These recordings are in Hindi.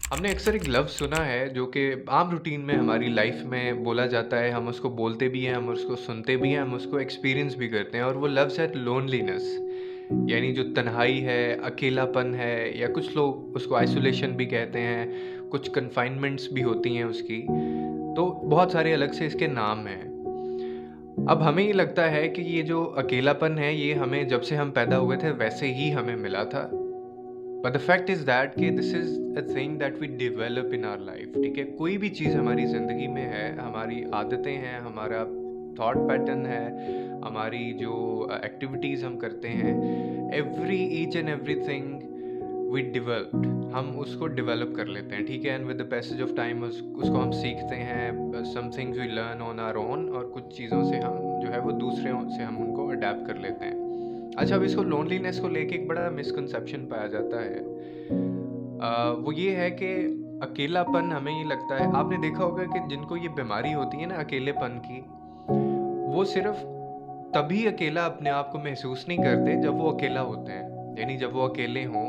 हमने अक्सर एक लफ्ज़ सुना है जो कि आम रूटीन में हमारी लाइफ में बोला जाता है, हम उसको बोलते भी हैं, हम उसको सुनते भी हैं, हम उसको एक्सपीरियंस भी करते हैं और वो लफ्ज़ है लोनलीनेस। यानी जो तन्हाई है, अकेलापन है या कुछ लोग उसको आइसोलेशन भी कहते हैं, कुछ कन्फाइनमेंट्स भी होती हैं उसकी। तो बहुत सारे अलग से इसके नाम हैं। अब हमें ये लगता है कि ये जो अकेलापन है ये हमें जब से हम पैदा हुए थे वैसे ही हमें मिला था। But the fact is that कि this is a thing that we develop in our life. ठीक है, कोई भी चीज़ हमारी ज़िंदगी में है, हमारी आदतें हैं, हमारा थॉट पैटर्न है, हमारी जो एक्टिविटीज़ हम करते हैं, every each and everything we developed, हम उसको डेवलप कर लेते हैं। ठीक है, and with the passage of time उसको हम सीखते हैं। Some things we learn on our own और कुछ चीज़ों से हम जो है वो दूसरे से हम उनको अडेप्ट कर लेते हैं। अच्छा, अब इसको लोनलीनेस को लेके एक बड़ा मिसकंसेप्शन पाया जाता है। वो ये है कि अकेलापन हमें ये लगता है, आपने देखा होगा कि जिनको ये बीमारी होती है ना अकेलेपन की, वो सिर्फ तभी अकेला अपने आप को महसूस नहीं करते जब वो अकेला होते हैं। यानी जब वो अकेले हों,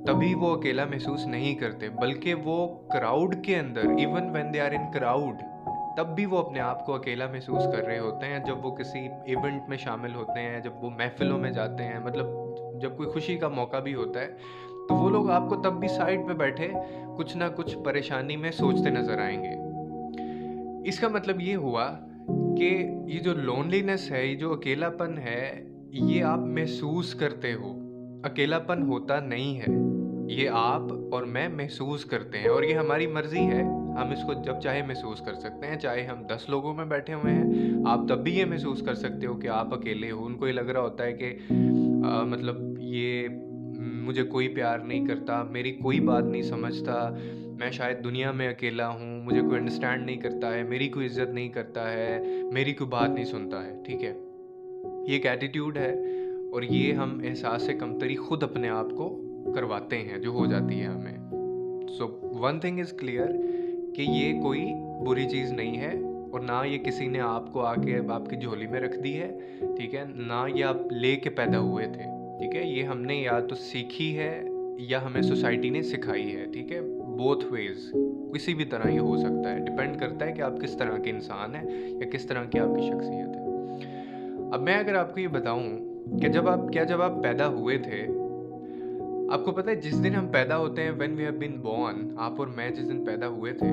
तभी वो अकेला महसूस नहीं करते, बल्कि वो क्राउड के अंदर, even when they are in crowd, तब भी वो अपने आप को अकेला महसूस कर रहे होते हैं। जब वो किसी इवेंट में शामिल होते हैं, जब वो महफ़िलों में जाते हैं, मतलब जब कोई खुशी का मौका भी होता है, तो वो लोग आपको तब भी साइड पे बैठे कुछ ना कुछ परेशानी में सोचते नज़र आएँगे। इसका मतलब ये हुआ कि ये जो लोनलीनेस है, ये जो अकेलापन है, ये आप महसूस करते हो। अकेलापन होता नहीं है। ये आप और मैं महसूस करते हैं और ये हमारी मर्ज़ी है। हम इसको जब चाहे महसूस कर सकते हैं, चाहे हम 10 लोगों में बैठे हुए हैं, आप तब भी ये महसूस कर सकते हो कि आप अकेले हो। उनको ये लग रहा होता है कि मतलब ये मुझे कोई प्यार नहीं करता, मेरी कोई बात नहीं समझता, मैं शायद दुनिया में अकेला हूँ, मुझे कोई अंडरस्टैंड नहीं करता है, मेरी कोई इज़्ज़त नहीं करता है, मेरी कोई बात नहीं सुनता है, ठीक है? ये एक एटीट्यूड है और ये हम एहसास कमतरी खुद अपने आप को करवाते हैं, जो हो जाती है हमें। So one thing is clear कि ये कोई बुरी चीज़ नहीं है और ना ये किसी ने आपको आके आपकी झोली में रख दी है, ठीक है? ना ये आप लेके पैदा हुए थे, ठीक है? ये हमने या तो सीखी है या हमें सोसाइटी ने सिखाई है, ठीक है? बोथ वेज़ किसी भी तरह ये हो सकता है, डिपेंड करता है कि आप किस तरह के इंसान हैं या किस तरह की आपकी शख्सियत है। अब मैं अगर आपको ये बताऊँ कि जब आप पैदा हुए थे, आपको पता है जिस दिन हम पैदा होते हैं, when we have been born, आप और मैं जिस दिन पैदा हुए थे,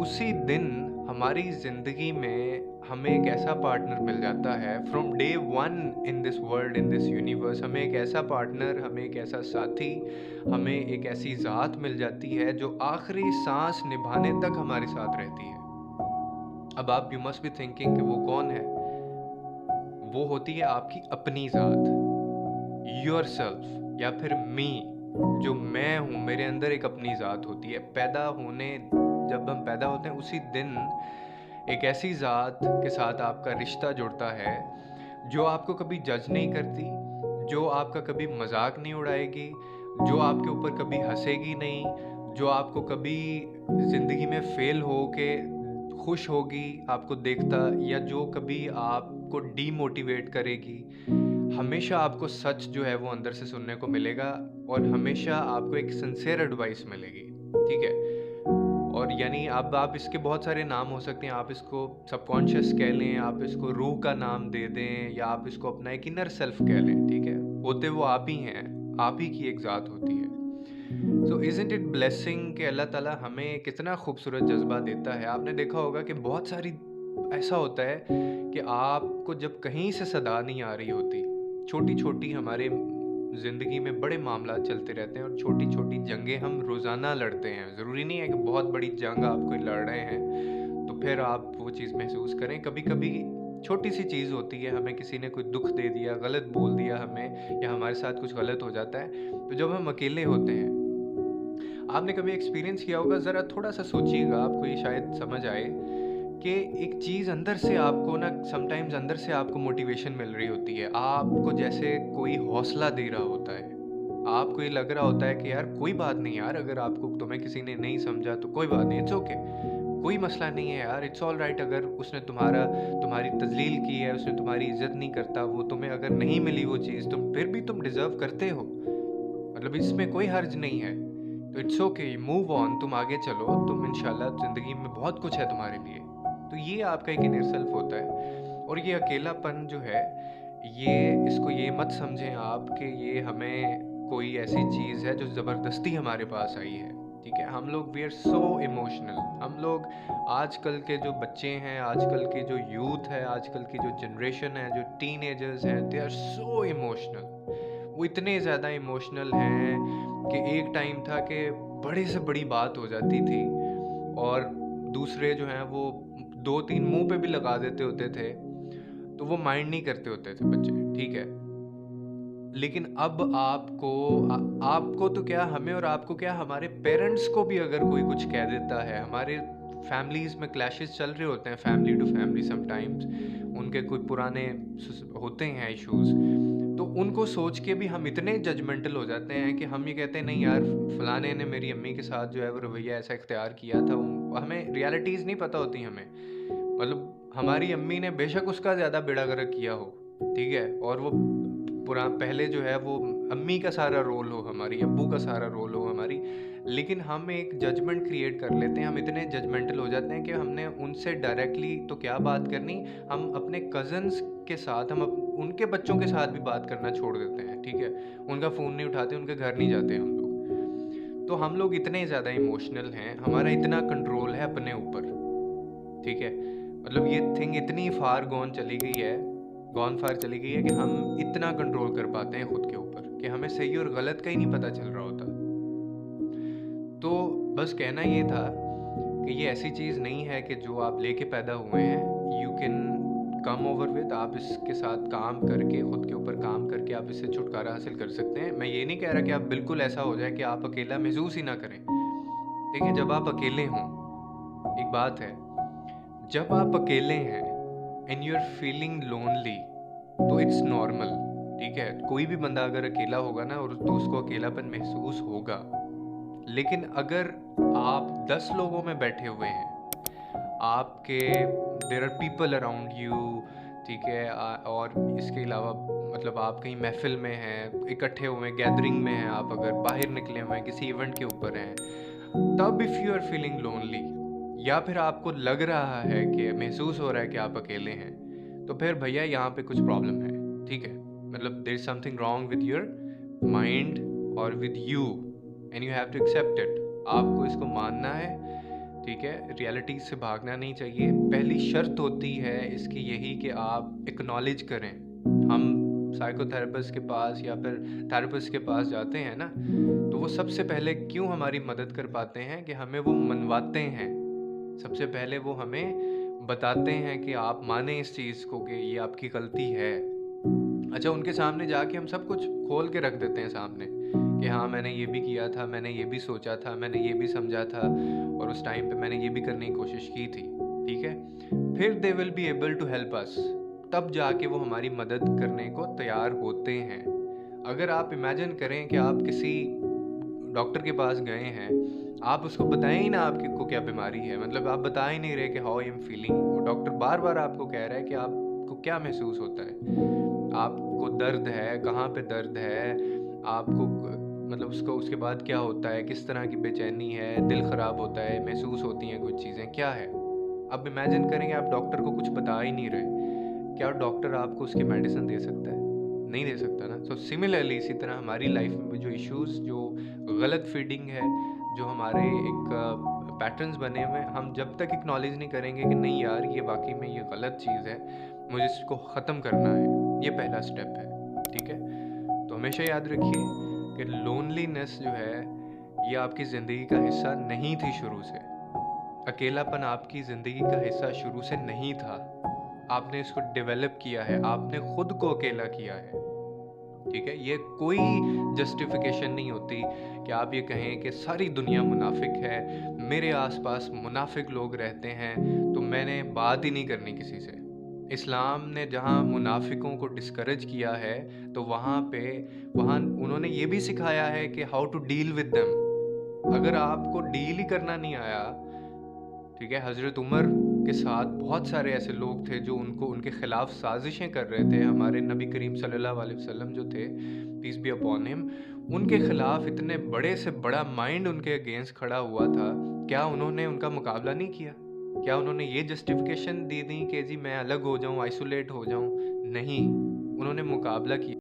उसी दिन हमारी ज़िंदगी में हमें एक ऐसा पार्टनर मिल जाता है। From day one in this world, in this universe, हमें एक ऐसा पार्टनर, हमें एक ऐसा साथी, हमें एक ऐसी ज़ात मिल जाती है जो आखिरी सांस निभाने तक हमारे साथ रहती है। अब आप यू मस्ट बी थिंकिंग कि वो कौन है? वो होती है आपकी अपनी ज़ात, योरसेल्फ, या फिर मी। जो मैं हूँ, मेरे अंदर एक अपनी ज़ात होती है। जब हम पैदा होते हैं उसी दिन एक ऐसी ज़ात के साथ आपका रिश्ता जुड़ता है जो आपको कभी जज नहीं करती, जो आपका कभी मजाक नहीं उड़ाएगी, जो आपके ऊपर कभी हंसेगी नहीं, जो आपको कभी ज़िंदगी में फेल हो के खुश होगी आपको देखता, या जो कभी आपको डीमोटिवेट करेगी। हमेशा आपको सच जो है वो अंदर से सुनने को मिलेगा और हमेशा आपको एक सिंसियर एडवाइस मिलेगी, ठीक है? और यानी अब आप इसके बहुत सारे नाम हो सकते हैं। आप इसको सबकॉन्शियस कह लें, आप इसको रूह का नाम दे दें, या आप इसको अपना एक इनर सेल्फ कह लें, ठीक है? होते वो आप ही हैं, आप ही की एक ज़ात होती है। सो इज़न्ट इट ब्लेसिंग कि अल्लाह ताला हमें कितना खूबसूरत जज़्बा देता है। आपने देखा होगा कि बहुत सारी ऐसा होता है कि आपको जब कहीं से सदा नहीं आ रही होती, छोटी-छोटी हमारे ज़िंदगी में बड़े मामलात चलते रहते हैं और छोटी-छोटी जंगें हम रोज़ाना लड़ते हैं। ज़रूरी नहीं है कि बहुत बड़ी जंग आप कोई लड़ रहे हैं, तो फिर आप वो चीज़ महसूस करें। कभी-कभी छोटी-सी चीज़ होती है, हमें किसी ने कोई दुःख दे दिया, गलत बोल दिया हमें, या हमारे साथ कुछ गलत हो जाता है, तो जब हम अकेले होते हैं, आपने कभी एक्सपीरियंस किया होगा, ज़रा थोड़ा-सा सोचिएगा, आपको ये शायद समझ आए कि एक चीज़ अंदर से आपको ना, समटाइम्स अंदर से आपको मोटिवेशन मिल रही होती है। आपको जैसे कोई हौसला दे रहा होता है। आपको ये लग रहा होता है कि यार कोई बात नहीं यार, अगर आपको तुम्हें किसी ने नहीं समझा तो कोई बात नहीं, इट्स ओके। कोई मसला नहीं है यार, इट्स ऑल राइट। अगर उसने तुम्हारी तज़लील की है, उसने तुम्हारी इज़्ज़त नहीं करता, वो तुम्हें अगर नहीं मिली वो चीज़, फिर भी तुम डिज़र्व करते हो। मतलब इसमें कोई हर्ज नहीं है। तो इट्स ओके, मूव ऑन, तुम आगे चलो, तुम इंशाल्लाह ज़िंदगी में बहुत कुछ है तुम्हारे लिए। तो ये आपका एक इनर सेल्फ होता है। और ये अकेलापन जो है, ये इसको ये मत समझें आप कि ये हमें कोई ऐसी चीज़ है जो ज़बरदस्ती हमारे पास आई है, ठीक है? हम लोग वी आर सो इमोशनल, हम लोग आजकल के जो बच्चे हैं, आजकल के जो यूथ है, आजकल की जो जनरेशन है, जो टीनेजर्स हैं, दे आर सो इमोशनल। वो इतने ज़्यादा इमोशनल हैं कि एक टाइम था कि बड़े से बड़ी बात हो जाती थी और दूसरे जो हैं वो 2-3 मुँह पे भी लगा देते होते थे, तो वो माइंड नहीं करते होते थे बच्चे, ठीक है? लेकिन अब आपको तो क्या, हमें और आपको क्या, हमारे पेरेंट्स को भी अगर कोई कुछ कह देता है, हमारे फैमिलीज़ में क्लैशेस चल रहे होते हैं, फैमिली टू फैमिली समटाइम्स, उनके कोई पुराने होते हैं इश्यूज़, तो उनको सोच के भी हम इतने जजमेंटल हो जाते हैं कि हम ये कहते हैं नहीं यार, फलाने ने मेरी अम्मी के साथ जो है वो रवैया ऐसा इख्तियार किया था। हमें रियलिटीज़ नहीं पता होती हमें, मतलब हमारी अम्मी ने बेशक उसका ज़्यादा बेड़ा गर्क किया हो, ठीक है? और वो पहले जो है वो अम्मी का सारा रोल हो, हमारी अब्बू का सारा रोल हो हमारी, लेकिन हम एक जजमेंट क्रिएट कर लेते हैं। हम इतने जजमेंटल हो जाते हैं कि हमने उनसे डायरेक्टली तो क्या बात करनी, हम अपने कज़न्स के साथ, उनके बच्चों के साथ भी बात करना छोड़ देते हैं, ठीक है? उनका फ़ोन नहीं उठाते, उनके घर नहीं जाते हम लोग। तो हम लोग इतने ज़्यादा इमोशनल हैं, हमारा इतना कंट्रोल है अपने ऊपर, ठीक है? मतलब ये थिंग इतनी गॉन फार चली गई है कि हम इतना कंट्रोल कर पाते हैं खुद के ऊपर कि हमें सही और गलत का ही नहीं पता चल रहा होता। तो बस कहना ये था कि ये ऐसी चीज़ नहीं है कि जो आप लेके पैदा हुए हैं, you can come over with, आप इसके साथ काम करके, खुद के ऊपर काम करके आप इससे छुटकारा हासिल कर सकते हैं। मैं ये नहीं कह रहा कि आप बिल्कुल ऐसा हो जाए कि आप अकेला महसूस ही ना करें। देखिए, जब आप अकेले हों, एक बात है, जब आप अकेले हैं and you are feeling lonely, तो इट्स नॉर्मल, ठीक है? कोई भी बंदा अगर अकेला होगा ना, और तो उसको अकेलापन महसूस होगा। लेकिन अगर आप 10 लोगों में बैठे हुए हैं, आपके there are people around you, ठीक है? और इसके अलावा मतलब आप कहीं महफिल में हैं, इकट्ठे हुए हैं, गैदरिंग में हैं, आप अगर बाहर निकले हुए हैं, किसी इवेंट के ऊपर हैं, तब if you are feeling lonely, या फिर आपको लग रहा है कि महसूस हो रहा है कि आप अकेले हैं, तो फिर भैया यहाँ पे कुछ प्रॉब्लम है, ठीक है? मतलब there is something wrong with your mind और with you, and you have to accept it. आपको इसको मानना है, ठीक है? रियलिटी से भागना नहीं चाहिए। पहली शर्त होती है इसकी यही कि आप एक्नॉलेज करें। हम साइकोथेरेपिस्ट के पास या फिर थेरेपिस्ट के पास जाते हैं ना, तो वो सबसे पहले क्यों हमारी मदद कर पाते हैं कि हमें वो मनवाते हैं। सबसे पहले वो हमें बताते हैं कि आप माने इस चीज़ को कि ये आपकी गलती है। अच्छा, उनके सामने जाके हम सब कुछ खोल के रख देते हैं सामने कि हाँ, मैंने ये भी किया था, मैंने ये भी सोचा था, मैंने ये भी समझा था, और उस टाइम पे मैंने ये भी करने की कोशिश की थी, ठीक है? फिर they will be able to help us, तब जाके वो हमारी मदद करने को तैयार होते हैं। अगर आप इमेजिन करें कि आप किसी डॉक्टर के पास गए हैं, आप उसको बताएं ही ना आपकी को क्या बीमारी है, मतलब आप बता ही नहीं रहे कि हाउ आई एम फीलिंग, वो डॉक्टर बार बार आपको कह रहा है कि आपको क्या महसूस होता है, आपको दर्द है, कहाँ पे दर्द है, आपको मतलब उसको उसके बाद क्या होता है, किस तरह की बेचैनी है, दिल ख़राब होता है, महसूस होती हैं कुछ चीज़ें, क्या है। अब इमेजिन करेंगे आप डॉक्टर को कुछ बता ही नहीं रहे, क्या डॉक्टर आपको उसकी मेडिसिन दे सकता है? नहीं दे सकता ना। सो सिमिलरली इसी तरह हमारी लाइफ में जो इश्यूज़, जो गलत फीडिंग है, जो हमारे एक पैटर्न्स बने हुए हैं, हम जब तक एक्नॉलेज नहीं करेंगे कि नहीं यार, ये वाकई में ये गलत चीज़ है, मुझे इसको ख़त्म करना है, ये पहला स्टेप है, ठीक है? तो हमेशा याद रखिए कि लोनलीनेस जो है, ये आपकी ज़िंदगी का हिस्सा नहीं थी शुरू से। अकेलापन आपकी ज़िंदगी का हिस्सा शुरू से नहीं था। आपने इसको डेवलप किया है, आपने खुद को अकेला किया है, ठीक है? ये कोई जस्टिफिकेशन नहीं होती कि आप ये कहें कि सारी दुनिया मुनाफिक है, मेरे आसपास मुनाफिक लोग रहते हैं, तो मैंने बात ही नहीं करनी किसी से। इस्लाम ने जहाँ मुनाफिकों को डिस्करेज किया है, तो वहाँ उन्होंने ये भी सिखाया है कि how to deal with them. अगर आपको डील ही करना नहीं आया, ठीक है? हज़रत उमर के साथ बहुत सारे ऐसे लोग थे जो उनके ख़िलाफ़ साजिशें कर रहे थे। हमारे नबी करीम सल्लल्लाहु अलैहि वसल्लम जो थे, पीस बी अपॉन हिम, उनके खिलाफ इतने बड़े से बड़ा माइंड उनके अगेंस्ट खड़ा हुआ था, क्या उन्होंने उनका मुकाबला नहीं किया? क्या उन्होंने ये जस्टिफिकेशन दे दी कि जी मैं अलग हो जाऊँ, आइसोलेट हो जाऊँ? नहीं, उन्होंने मुकाबला किया।